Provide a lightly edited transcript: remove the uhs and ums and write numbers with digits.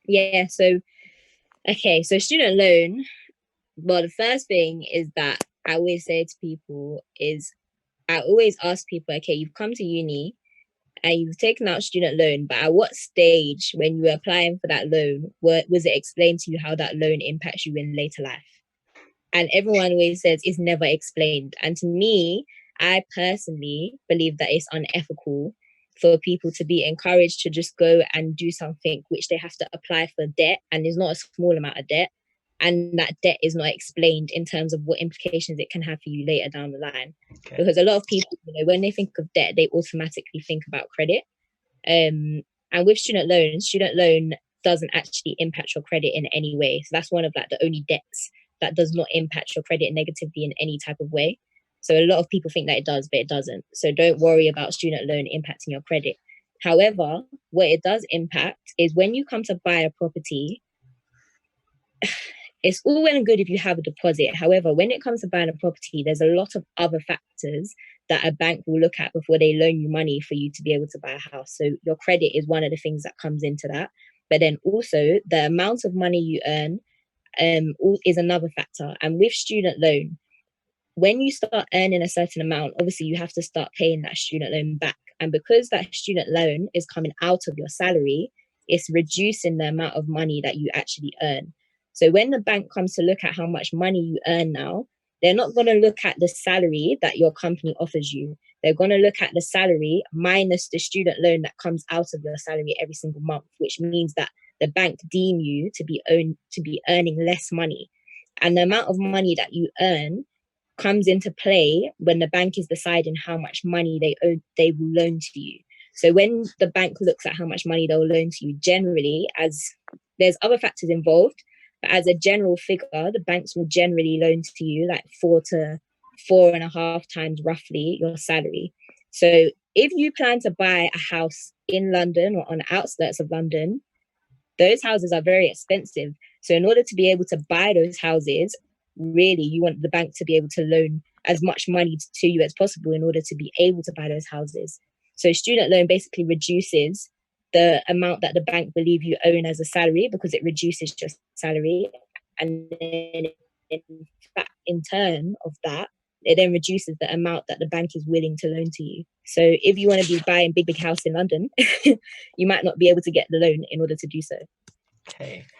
Yeah, so okay, so student loan, well, the first thing is that I always say to people is I always ask people, okay, you've come to uni and you've taken out student loan, but at what stage when you were applying for that loan, was it explained to you how that loan impacts you in later life? And everyone always says it's never explained. And to me, I personally believe that it's unethical for people to be encouraged to just go and do something which they have to apply for debt, and is not a small amount of debt, and that debt is not explained in terms of what implications it can have for you later down the line. Okay. Because a lot of people, when they think of debt, they automatically think about credit. And with student loan doesn't actually impact your credit in any way. So that's one of like the only debts that does not impact your credit negatively in any type of way. So a lot of people think that it does, but it doesn't. So don't worry about student loan impacting your credit. However, what it does impact is when you come to buy a property, it's all well and good if you have a deposit. However, when it comes to buying a property, there's a lot of other factors that a bank will look at before they loan you money for you to be able to buy a house. So your credit is one of the things that comes into that. But then also the amount of money you earn is another factor. And with student loan, when you start earning a certain amount, obviously you have to start paying that student loan back. And because that student loan is coming out of your salary, it's reducing the amount of money that you actually earn. So when the bank comes to look at how much money you earn now, they're not going to look at the salary that your company offers you. They're going to look at the salary minus the student loan that comes out of your salary every single month, which means that the bank deem you to be earning less money. And the amount of money that you earn comes into play when the bank is deciding how much money they will loan to you. So when the bank looks at how much money they'll loan to you, generally, as there's other factors involved, but as a general figure, the banks will generally loan to you like 4 to 4.5 times roughly your salary. So if you plan to buy a house in London or on the outskirts of London, those houses are very expensive. So in order to be able to buy those houses, really you want the bank to be able to loan as much money to you as possible in order to be able to buy those houses. So student loan basically reduces the amount that the bank believe you own as a salary because it reduces your salary. And then in turn of that, it then reduces the amount that the bank is willing to loan to you. So if you want to be buying big house in London, you might not be able to get the loan in order to do so. Okay.